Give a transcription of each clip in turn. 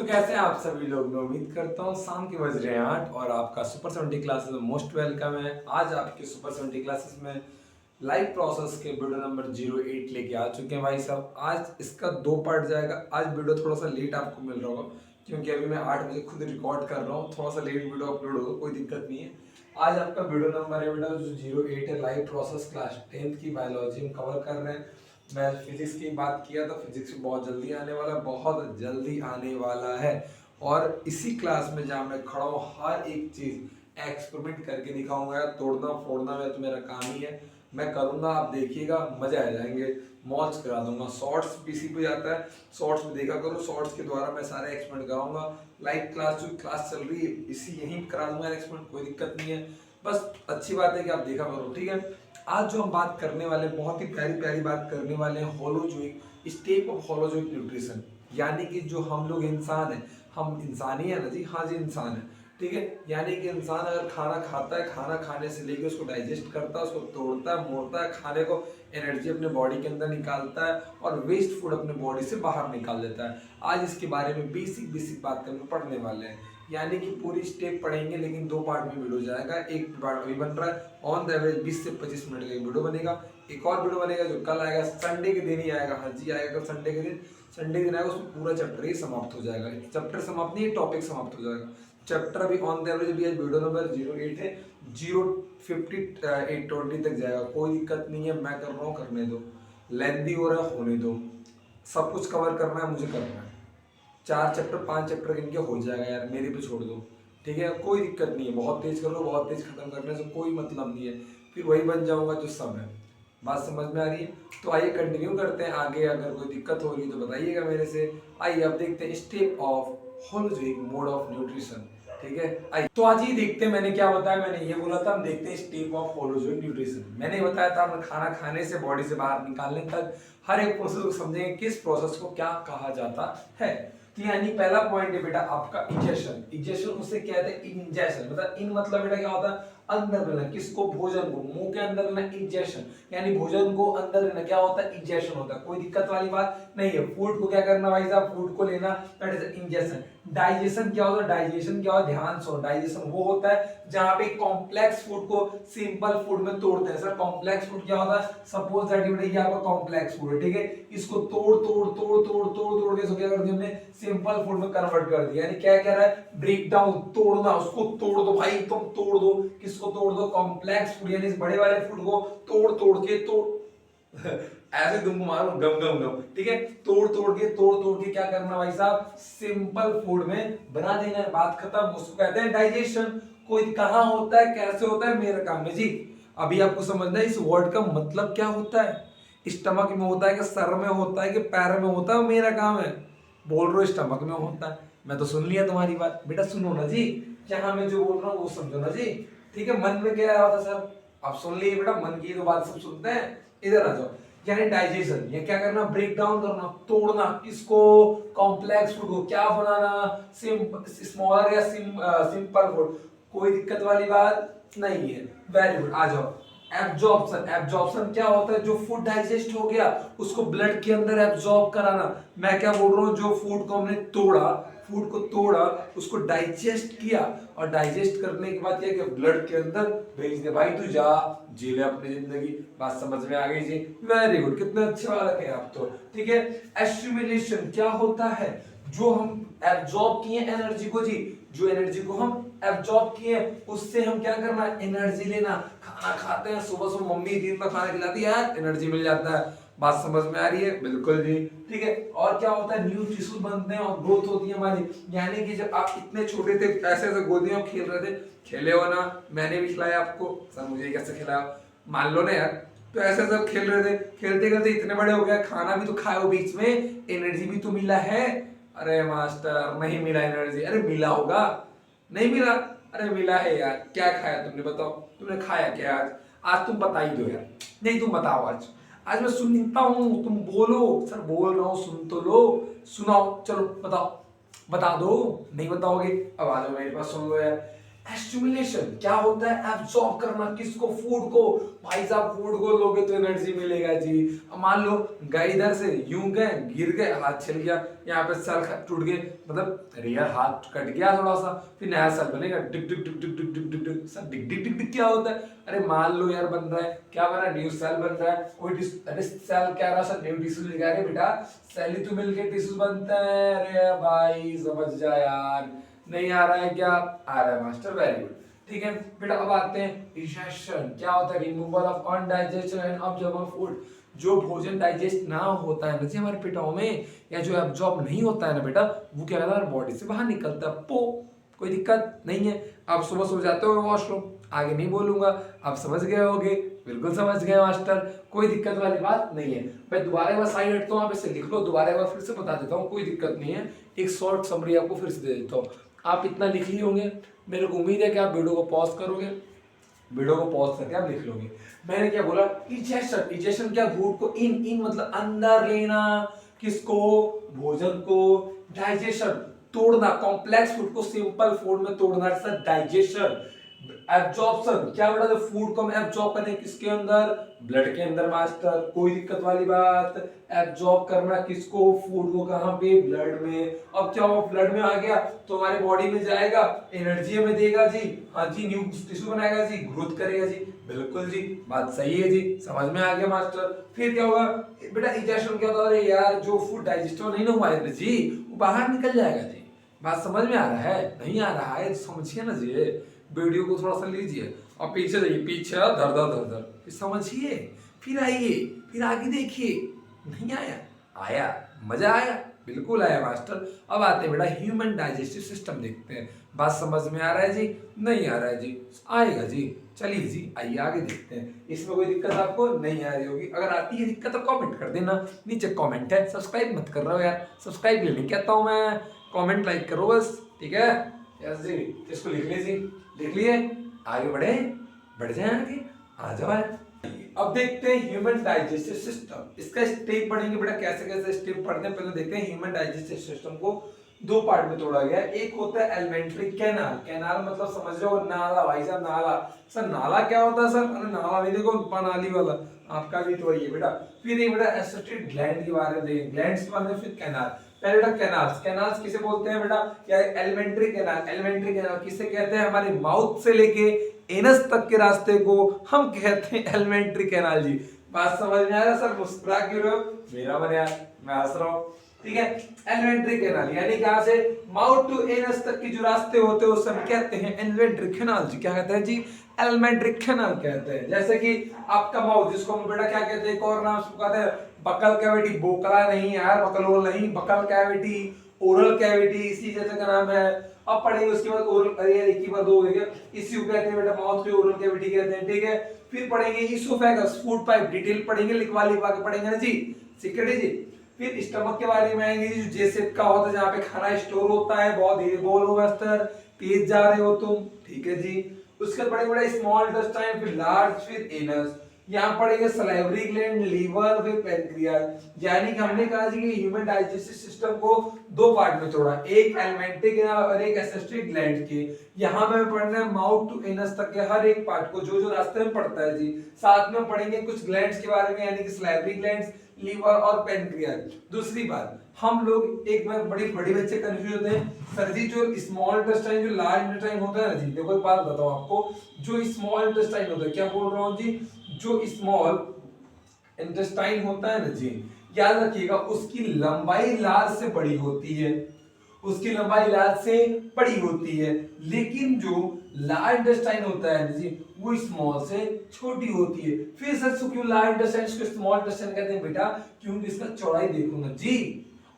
तो कैसे हैं आप सभी लोग। मैं उम्मीद करता हूँ शाम के बज रहे हैं 8 और आपका सुपर 70 क्लासेस में मोस्ट वेलकम है। आज आपके सुपर 70 क्लासेस में लाइव प्रोसेस के वीडियो नंबर 08 लेके आ चुके हैं भाई साहब। आज इसका 2 पार्ट जाएगा। आज वीडियो थोड़ा सा लेट आपको मिल रहा होगा क्योंकि अभी मैं 8 बजे खुद रिकॉर्ड कर रहा हूँ, थोड़ा सा लेट वीडियो अपलोड होगा, कोई दिक्कत नहीं है। आज आपका वीडियो नंबर है बेटा जो 08 है, लाइव प्रोसेस क्लास 10th की बायोलॉजी हम कवर कर रहे हैं। मैं फिजिक्स की बात किया तो फिजिक्स बहुत जल्दी आने वाला है, बहुत जल्दी आने वाला है। और इसी क्लास में जहाँ मैं खड़ा हूँ हर एक चीज एक्सपेरिमेंट करके दिखाऊंगा। तोड़ना फोड़ना में तो मेरा काम ही है, मैं करूंगा, आप देखिएगा, मजा आ जाएंगे, मौज करा दूंगा। शॉर्ट्स पीसी पे जाता है, शॉर्ट्स में देखा करो, शॉर्ट्स के द्वारा मैं सारे एक्सपेरिमेंट कराऊंगा। लाइव क्लास जो क्लास चल रही है इसी यहीं करा दूंगा एक्सपेरिमेंट, कोई दिक्कत नहीं है। बस अच्छी बात है कि आप देखा करो, ठीक है। आज जो हम बात करने वाले, बहुत ही प्यारी प्यारी बात करने वाले हैं, holozoic step of holozoic nutrition. यानी कि जो हम लोग इंसान हैं, हम इंसान ही है ना जी, हाँ जी इंसान है, ठीक है। यानी कि इंसान अगर खाना खाता है, खाना खाने से लेकर उसको डाइजेस्ट करता है, उसको तोड़ता है, मोड़ता है, खाने को एनर्जी अपने बॉडी के अंदर निकालता है और वेस्ट फूड अपने बॉडी से बाहर निकाल देता है। आज इसके बारे में बेसिक बेसिक बात करने पढ़ने वाले हैं। यानी कि पूरी स्टेप पढ़ेंगे, लेकिन 2 पार्ट में वीडियो जाएगा। एक पार्ट अभी बन रहा है, ऑन द एवरेज 20 से 25 मिनट का एक वीडियो बनेगा। एक और वीडियो बनेगा जो कल आएगा, संडे के दिन ही आएगा, हाँ जी आएगा कल संडे के दिन। संडे के दिन आएगा, उसमें पूरा चैप्टर ही समाप्त हो जाएगा। चैप्टर समाप्त नहीं, टॉपिक समाप्त हो जाएगा। चैप्टर अभी ऑन द एवरेज भी आज वीडियो नंबर 08 है, 058 तक जाएगा, कोई दिक्कत नहीं है। मैं कर रहा हूँ, करने दो, लेंथी हो रहा है होने दो, सब कुछ कवर करना है, मुझे करना है। 4 चैप्टर 5 चैप्टर इनके हो जाएगा यार, मेरे पे छोड़ दो, ठीक है, कोई दिक्कत नहीं है। बहुत तेज कर लो, बहुत तेज खत्म करने से कोई मतलब नहीं है, फिर वही बन जाऊंगा जो सब है। बात समझ में आ रही है? तो आइए कंटिन्यू करते हैं आगे। अगर कोई दिक्कत हो रही है तो बताइएगा मेरे से। आइए अब देखते हैं step of holozoic mode of nutrition, ठीक है। आइए तो आज ही देखते हैं मैंने क्या बताया। मैंने ये बोला था हम देखते हैं स्टेप ऑफ होलोजोइक न्यूट्रिशन। मैंने बताया था हम खाना खाने से बॉडी से बाहर निकालने तक हर एक प्रोसेस को समझेंगे, किस प्रोसेस को क्या कहा जाता है। तो यानी पहला पॉइंट है बेटा आपका इंजेशन। इंजेशन उसे कहते हैं इंजेशन, मतलब इन मतलब बेटा क्या होता है, अंदर लेना। किसको? भोजन को मुंह के अंदर लेना, इंजेशन। यानी भोजन को अंदर लेना क्या होता है, इंजेशन होता है। कोई दिक्कत वाली बात नहीं है। फूड को क्या करना भाई साहब, फूड को लेना, दैट इज इंजेशन। डाइजेशन क्या होता है, डाइजेशन क्या होता है, ध्यान से। डाइजेशन वो होता है जहां पे कॉम्प्लेक्स फूड को सिंपल फूड में तोड़ते हैं। सर कॉम्प्लेक्स फूड क्या होता है, सपोज दैट ये आपका कॉम्प्लेक्स फूड है, ठीक है। इसको तोड़ तोड़ तोड़ तोड़ तोड़ तोड़ के इसको क्या कर दिया हमने, सिंपल फूड में कन्वर्ट कर दिया। यानी क्या कह रहा है, ब्रेक डाउन, तोड़ना, उसको तोड़ दो भाई, तुम तोड़ दो। किसको तोड़ दो, कॉम्प्लेक्स फूड, यानी इस बड़े वाले फूड को तोड़ तोड़ के ऐसे तुमको मारो गम गम गम, ठीक है। तोड़ तोड़ के क्या करना भाई साहब, सिंपल फूड में बना देना, बात खत्म। उसको कहते हैं डाइजेशन। कोई कहां होता है, कैसे होता है, मेरा काम है जी। अभी आपको समझना है इस वर्ड का मतलब क्या होता है। स्टमक में होता है कि सर में होता है कि पैर में होता है, मेरा काम है। बोल रहे हो स्टमक में होता है, मैं तो सुन लिया तुम्हारी बात। बेटा सुनो ना जी, जहां मैं जो बोल रहा हूँ वो समझो ना जी, ठीक है। मन में क्या आ रहा था सर, आप सुन लिए बेटा, मन की तो बात सब सुनते हैं। इधर आ जाओ। यानी डाइजेशन, ये क्या करना, ब्रेक डाउन करना, तोड़ना। किसको, कॉम्प्लेक्स फूड को क्या बनाना, स्मॉलर या सिंपल फूड। कोई दिक्कत वाली बात नहीं है, वेरी गुड। आ जाओ। एब्जॉर्प्शन, एब्जॉर्प्शन क्या होता है, जो फूड डाइजेस्ट हो गया उसको ब्लड के अंदर एब्जॉर्ब कराना। मैं क्या बोल रहा हूँ, जो फूड को हमने तोड़ा, फूड को तोड़ा, उसको डाइजेस्ट किया, और डाइजेस्ट करने के बाद क्या किया, ब्लड के अंदर भेज दे। भाई तू जा, जी ले अपनी जिंदगी। बात समझ में आ गई जी, वेरी गुड, कितने अच्छे बालक है आप तो, ठीक है। एस्टिमुलेशन क्या होता है, जो हम एब्जॉर्ब किए एनर्जी को जी, जो एनर्जी को हम एब्जॉर्ब किए उससे हम क्या करना, एनर्जी लेना। खाना खाते हैं, सुबह सुबह मम्मी दिन में खाना खिलाती है, एनर्जी मिल जाता है। बात समझ में आ रही है? बिल्कुल जी, ठीक है। और क्या होता है, न्यू टिश्यू बनते हैं और ग्रोथ होती है हमारी। यानी कि जब आप इतने छोटे थे, ऐसे ऐसे गोदियों में खेल रहे थे, खेले हो ना, मैंने भी खिलाया आपको। सर मुझे कैसे खिलाया, मान लो ना यार। तो ऐसे सब खेल रहे थे, खेलते खेलते इतने बड़े हो गए, खाना भी तो खाए हो बीच में, एनर्जी भी तो मिला है। अरे मास्टर नहीं मिला एनर्जी, अरे मिला होगा, नहीं मिला, अरे मिला है यार। क्या खाया तुमने, बताओ तुमने खाया क्या आज? आज तुम बता ही दो यार, नहीं तुम बताओ आज। आज मैं सुनता हूँ, तुम बोलो। सर बोल रहा हूँ, सुन तो लो, सुनाओ, चलो बताओ, बता दो। नहीं बताओगे, अब आ जाओ मेरे पास, सुन लो यार। एस्टिमुलेशन क्या होता है? एब्सॉर्ब करना, किसको? फूड को। भाई साहब फूड को लोगे तो एनर्जी मिलेगा जी। अब मान लो गए इधर से, यूं गए, गिर गए, हाथ छिल गया, यहाँ पे सेल टूट गए, मतलब रियल हाथ कट गया थोड़ा सा, फिर नया सेल बनेगा। डिग डिग डिग डिग डिग डिग डिग डिग। सर डिग डिग डिग डिग क्या होता है? अरे मान लो यार बन रहा है, क्या बन रहा है? न्यू सेल बन रहा है, कोई अरे सेल कह रहा सर न्यू टिश्यू लिखा है बेटा, सेल ही तो मिलके टिश्यू बनता है। अरे भाई समझ जा यार, नहीं आ रहा है क्या? आ रहा है मास्टर, वेरी गुड। ठीक है बेटा, अब आते हैं डिजेशन। क्या होता है? Removal of undigested and absorbable food. जो भोजन डाइजेस्ट ना होता है ना जी हमारे पेटों में, या जो एब्जॉर्ब नहीं होता है ना बेटा, वो क्या कहता है बॉडी से बाहर निकलता है। पो कोई दिक्कत नहीं है। आप सुबह सुबह जाते हो वॉशरूम, आगे नहीं बोलूंगा, आप समझ गए होगे, बिल्कुल समझ गए मास्टर, कोई दिक्कत वाली बात नहीं है। मैं दोबारा एक बार साइड हटता हूँ, आप इसे लिख लो, दोबारा एक बार फिर से बता देता हूँ, कोई दिक्कत नहीं है। एक शॉर्ट समरी आपको फिर से दे देता हूँ, आप इतना लिख लिए होंगे, मेरे को उम्मीद है कि आप वीडियो को पॉज करोगे, वीडियो को पॉज करके आप लिख लोगे। मैंने क्या बोला? इजेशन। इजेशन क्या? फूड को इन, इन मतलब अंदर लेना, किसको? भोजन को। डाइजेशन तोड़ना, कॉम्प्लेक्स फूड को सिंपल फूड में तोड़ना, डाइजेशन। एब्जॉर्प्शन क्या बेटा? फूड को हम एब्जॉर्ब करें किसके अंदर? ब्लड के अंदर मास्टर, कोई दिक्कत वाली बात? एब्जॉर्ब करना किसको? फूड को। कहां पे? ब्लड में। अब क्या हो, ब्लड में आ गया तो हमारे बॉडी में जाएगा, एनर्जी हमें देगा जी, हाँ जी, न्यू टिश्यू बनाएगा जी, ग्रोथ करेगा जी, बिल्कुल जी, बात सही है जी, समझ में आ गया मास्टर। फिर क्या होगा बेटा? इजेशन क्या होता है? अरे यार जो फूड डाइजेस्ट नहीं ना हुआ है जी, वो बाहर निकल जाएगा जी। बात समझ में आ रहा है? नहीं आ रहा है समझिए ना जी, वीडियो को थोड़ा सा लीजिए और पीछे जाइए, पीछे धर धर धर धर, फिर समझिए, फिर आइए, फिर आगे देखिए। नहीं आया? आया, मजा आया, बिल्कुल आया मास्टर। अब आते हैं बेटा ह्यूमन डाइजेस्टिव सिस्टम देखते हैं। बात समझ में आ रहा है जी? नहीं आ रहा है जी? आएगा जी, चलिए जी आइए आगे देखते हैं। इसमें कोई दिक्कत आपको नहीं आ रही होगी, अगर आती है दिक्कत तो कमेंट कर देना, नीचे कमेंट है। सब्सक्राइब मत कर रहे हो यार, सब्सक्राइब ले नहीं कहता हूँ मैं, कमेंट लाइक करो बस, ठीक है? यस जी, इसको लिख लीजिए, लिख लिए, आगे बढ़े, बढ़ जाए आगे, आ जाओ यार। अब देखते हैं ह्यूमन डाइजेस्टिव सिस्टम, इसका स्टेप पढ़ेंगे बेटा, कैसे कैसे स्टेप पढ़ते हैं। पहले देखते हैं ह्यूमन डाइजेस्टिव सिस्टम को दो पार्ट में तोड़ा गया है। एक होता है एलिमेंट्री कैनाल। कैनाल मतलब समझ रहे हो, नाला भाई साहब, नाला। सर नाला क्या होता है सर? अरे नाला नहीं, देखो नाली वाला, आपका भी तो वही है बेटा। फिर एक बेटा एसिटिक ग्लैंड के बारे में देखेंगे, ग्लैंड्स के बारे में, फिर कैनाल। पहले बेटा कैनाल्स। कैनाल्स किसे बोलते हैं बेटा? क्या एलिमेंट्री कैनाल। एलिमेंट्री कैनाल किसे कहते हैं? हमारे माउथ से लेके एनस तक के रास्ते को हम कहते हैं एलिमेंट्री कैनाल जी। बात समझ में आ रहा है सर? मुस्कुरा क्यों रहे हो? मेरा मन यार, मैं हंस रहा हूँ, ठीक है। एलिमेंट्री कैनाल यानी कहां से? माउथ टू एनस तक के जो रास्ते होते हैं उसे हम कहते हैं एलिमेंट्री कैनाल जी। क्या कहते हैं जी? एलिमेंट्री कैनाल कहते हैं। जैसे कि आपका माउथ, जिसको हम बेटा क्या कहते हैं, एक और नाम उसको कहते हैं बकल कैविटी। बोकला नहीं यार, बकलोल नहीं, बकल कैविटी, ओरल कैविटी, इसी जैसे का नाम है। अब पढ़ेंगे उसके बाद ओरल, अरे एक ही बार दो हो गया, इसी को कहते हैं बेटा माउथ के ओरल कैविटी कहते हैं, ठीक है। फिर पढ़ेंगे इसोफेगस, फूड पाइप, डिटेल पढ़ेंगे, लिखवा लिखवा के पढ़ेंगे ना जी, सीक्रेट है जी। फिर स्टमक के बारे में आएंगे जी, जो जे शेप का होता है, जहाँ पे खाना स्टोर होता है। बहुत धीरे बोलो मास्टर, तेज जा रहे हो तुम, ठीक है जी। उसके बाद पढ़ेंगे बेटा स्मॉल इंटेस्टाइन, फिर लार्ज, फिर एनस। यहाँ पढ़ेंगे सलाइवरी ग्लैंड, लीवर, फिर पैनक्रियाज। यानी कि हमने कहा जी कि ह्यूमन डाइजेस्टिव सिस्टम को दो पार्ट में तोड़ा, एक एलिमेंट्री कैनाल और एक एसिस्टिक ग्लैंड के। यहाँ पे पढ़ना है माउथ टू एनस तक के हर एक पार्ट को, जो जो रास्ते में पड़ता है जी। साथ में पढ़ेंगे कुछ ग्लैंड्स के बारे में, यानी कि सलाइवरी ग्लैंड्स, लीवर और पैनक्रियाज। दूसरी बात, हम लोग एक बार बड़ी बड़ी बच्चे कंफ्यूज होते हैं, सर जी जो स्मॉल इंटेस्टाइन जो लार्ज इंटेस्टाइन होता है ना जी, देखो एक बात बताऊं आपको, जो स्मॉल इंटेस्टाइन होता है, क्या बोल रहा हूं जी, जो स्मॉल इंटेस्टाइन होता है ना जी, याद रखिएगा उसकी लंबाई लार्ज से बड़ी होती है, उसकी लंबाई लार्ज से बड़ी होती है। लेकिन जो लार्ज इंटेस्टाइन होता है जी, वो स्मॉल से छोटी होती है। फिर सर क्यों लार्ज इंटेस्टाइन को स्मॉल इंटेस्टाइन कहते हैं बेटा? क्योंकि इसका चौड़ाई देखो ना जी,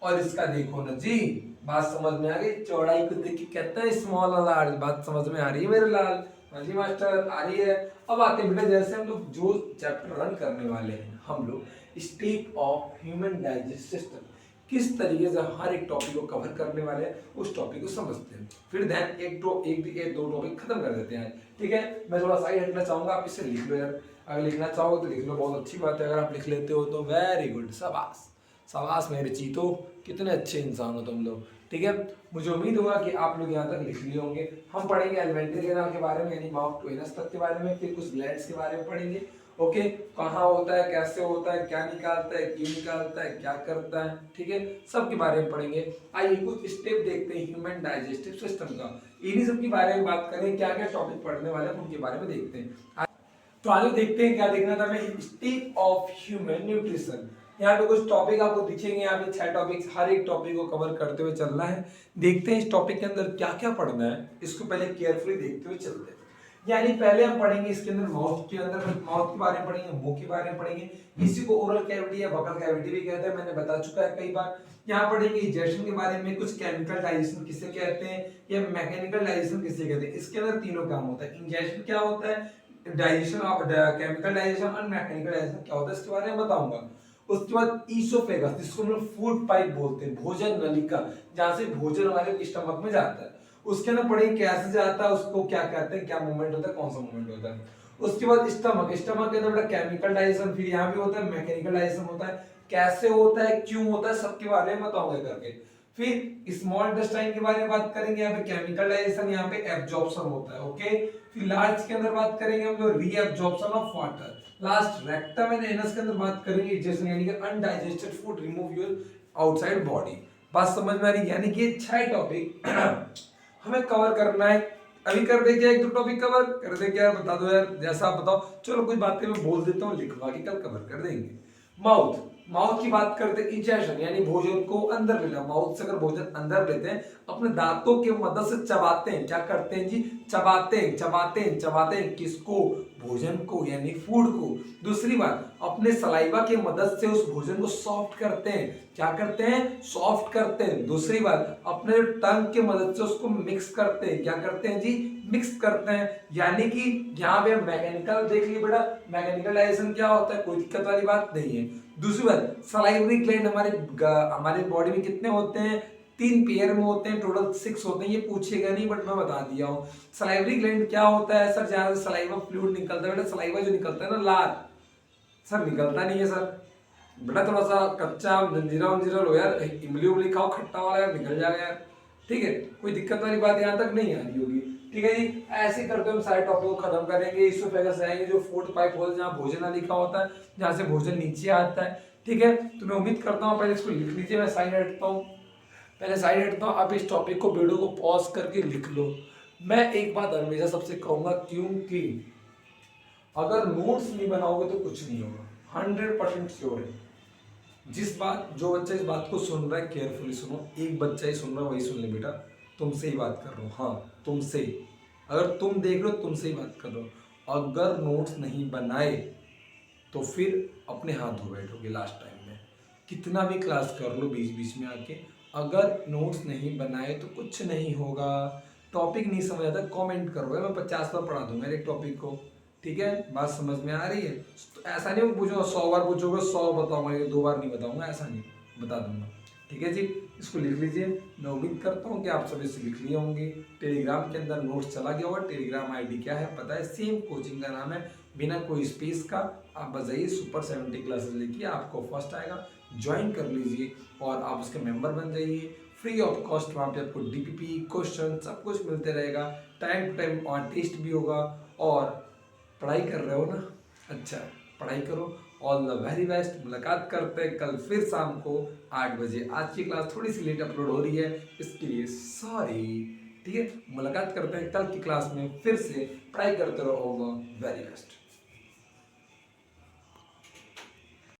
और इसका देखो ना जी, बात समझ में आ गई? चौड़ाई को देख के कहते हैं स्मॉल और लार्ज। बात समझ में आ रही है मेरे लाल? हाँ जी मास्टर, आ रही है। अब आते हैं बेटा, जैसे हम लोग जो चैप्टर रन करने वाले हैं, हम लोग step of human digestive system, किस तरीके से हर एक टॉपिक को कवर करने वाले हैं, उस टॉपिक को समझते हैं। फिर देन एक दो टॉपिक खत्म कर देते हैं, ठीक है। मैं थोड़ा साइड हटना चाहूंगा, आप इसे लिख लो यार, अगर लिखना चाहो तो लिख लो, बहुत अच्छी बात है। अगर आप लिख लेते हो तो वेरी गुड, शाबाश, शाबाश मेरे चीतो, कितने अच्छे इंसान हो तुम लोग। ठीक है, मुझे उम्मीद होगा कि आप लोग यहाँ तक लिख लिए होंगे। हम पढ़ेंगे एलिमेंट्री कैनाल के बारे में, यानी माउथ टू एनस तक के बारे में, फिर कुछ ग्लैंड्स के बारे में पढ़ेंगे। ओके, कहाँ होता है, कैसे होता है, क्या निकालता है, क्यों निकालता है, क्या करता है, ठीक है, सब के बारे में पढ़ेंगे। आइए कुछ स्टेप देखते हैं ह्यूमन डाइजेस्टिव सिस्टम का, इन्हीं सब के बारे में बात करें। क्या क्या टॉपिक पढ़ने वाले हैं उनके बारे में देखते हैं। तो आगे देखते हैं क्या देखना था हमें, स्टेप ऑफ ह्यूमन न्यूट्रिशन। यहाँ पे कुछ टॉपिक आपको दिखेंगे, यहाँ पे 6 टॉपिक, हर एक टॉपिक को कवर करते हुए चलना है। देखते हैं इस टॉपिक के अंदर क्या क्या पढ़ना है, इसको पहले केयरफुली देखते हुए चलते हैं। यानी पहले हम पढ़ेंगे इसके अंदर माउथ के अंदर, माउथ के बारे में पढ़ेंगे, मुंह के बारे में पढ़ेंगे। इसी को ओरल कैविटी या बकल कैविटी भी कहते हैं, मैंने बता चुका है कई बार। यहाँ पढ़ेंगे इंजेक्शन के बारे में, कुछ केमिकल डाइजेशन किसे कहते हैं या मैकेनिकल डाइजेशन किसे कहते हैं। इसके अंदर तीनों काम होता है। इंजेक्शन क्या होता है, डाइजेशन ऑफ केमिकल डाइजेशन और मैकेनिकल डाइजेशन क्या होता है, इसके बारे में बताऊंगा। उसके बाद ईसोफेगस, जिसको हम लोग फूड पाइप बोलते हैं, भोजन नलिका, जहां से भोजन हमारे स्टमक में जाता है। उसके अंदर पढ़ेंगे कैसे जाता है, उसको क्या कहते हैं, क्या मूवमेंट होता है, कौन सा मूवमेंट होता है। उसके बाद स्टमक, स्टमक के अंदर केमिकल डाइजेशन, फिर यहाँ भी होता है मैकेनिकल डाइजेशन होता है, कैसे होता है, क्यों होता है, सबके बारे में बताऊंगा करके। फिर स्मॉल इंटेस्टाइन के बारे में बात करेंगे, यहाँ पे केमिकल डाइजेशन, यहाँ पे एब्जॉर्प्शन होता है। ओके, फिर लार्ज के अंदर बात करेंगे हम लोग reabsorption of water. Last rectum and anus के अंदर बात करेंगे डाइजेशन, यानी कि undigested food remove your outside body. बात समझ में आ रही, यानी कि 6 टॉपिक हमें कवर करना है। अभी कर दे क्या, एक दो टॉपिक कवर कर दे क्या, बता दो यार, जैसा आप बताओ। चलो कुछ बातें मैं बोल देता हूँ, लिखवा के कल कवर कर देंगे। माउथ, माउथ की बात करते हैं, इंजेक्शन यानी भोजन को अंदर लेना। माउथ से अगर भोजन अंदर लेते हैं, अपने दांतों के मदद से चबाते हैं। क्या करते हैं जी, चबाते हैं, चबाते हैं, चबाते हैं। किसको, भोजन को, यानी फूड को। दूसरी बात, अपने सलाइवा की मदद से उस भोजन को सॉफ्ट करते हैं। क्या करते हैं, सॉफ्ट करते हैं। दूसरी बात, अपने टंग की मदद से उसको मिक्स करते हैं। क्या करते हैं जी, मिक्स करते हैं। यानी कि यहाँ पे मैकेनिकल देख लिए बेटा, मैकेनिकल डाइजेशन क्या होता है, कोई दिक्कत वाली बात नहीं है। दूसरी बात, सलाइवरी ग्लैंड हमारे बॉडी में कितने होते हैं, 3 पेयर में होते हैं, टोटल 6 होते हैं। ये पूछेगा नहीं बट मैं बता दिया हूँ। सलाइवरी ग्लैंड क्या होता है सर, जहाँ से सलाइवा फ्लूइड निकलता है बेटा, सलाइवा जो निकलता है ना लार, सर निकलता नहीं है सर बेटा, थोड़ा सा कच्चा जंजीरा वंजीरा लो यार, इमली उमली खाओ खट्टा वाला यार, निकल जाएगा यार। ठीक है, कोई दिक्कत वाली बात यहाँ तक नहीं आ रही होगी। ठीक है जी, ऐसे करते हम सारे टॉपिक को खत्म करेंगे। इसोफेगस आएंगे, जो फूड पाइप होता है, जहाँ भोजन लिखा होता है, जहाँ से भोजन नीचे आता है। ठीक है, तो मैं उम्मीद करता हूँ, पहले इसको लिख लीजिए, मैं साइड हटता हूँ, पहले साइड हटता हूँ। आप इस टॉपिक को, वीडियो को पॉज करके लिख लो। मैं एक बात हमेशा सबसे कहूंगा, क्योंकि अगर नोट्स नहीं बनाओगे तो कुछ नहीं होगा, 100% श्योर है। जिस बात, जो बच्चा इस बात को सुन रहा है केयरफुली सुनो, एक बच्चा ही सुन रहा है वही सुन ले बेटा, तुमसे ही बात कर रहा हूँ, हाँ तुमसे। अगर तुम देख रहे हो, तुमसे ही बात कर रहा हूँ। अगर नोट्स नहीं बनाए तो फिर अपने हाथ धो बैठोगे लास्ट टाइम में, कितना भी क्लास कर लो बीच बीच में आके, अगर नोट्स नहीं बनाए तो कुछ नहीं होगा। टॉपिक नहीं समझ आता, कमेंट करो, मैं 50 बार पढ़ा दूंगा एक टॉपिक को। ठीक है, बात समझ में आ रही है। तो ऐसा नहीं पूछो 100 बार पूछोगे 100 बताऊंगा, 2 बार नहीं बताऊंगा, ऐसा नहीं, बता दूंगा। ठीक है जी, इसको लिख लीजिए। मैं उम्मीद करता हूँ कि आप सभी से लिख लिए होंगे। टेलीग्राम के अंदर नोट्स चला गया होगा। टेलीग्राम आईडी क्या है पता है, सेम कोचिंग का नाम है, बिना कोई स्पेस का। आप बजाइए सुपर 70 क्लासेस लिखिए, आपको फर्स्ट आएगा, ज्वाइन कर लीजिए और आप उसके मेंबर बन जाइए, फ्री ऑफ कॉस्ट। वहाँ पे आपको डीपीपी, क्वेश्चन सब कुछ मिलते रहेगा, टाइम टू टाइम और टेस्ट भी होगा। और पढ़ाई कर रहे हो ना, अच्छा पढ़ाई करो। All the very best. मुलाकात करते हैं कल फिर शाम को 8 बजे। आज की क्लास थोड़ी सी लेट अपलोड हो रही है, इसके लिए सॉरी। ठीक है, मुलाकात करते हैं कल की क्लास में फिर से। पढ़ाई करते रहो। All the very best.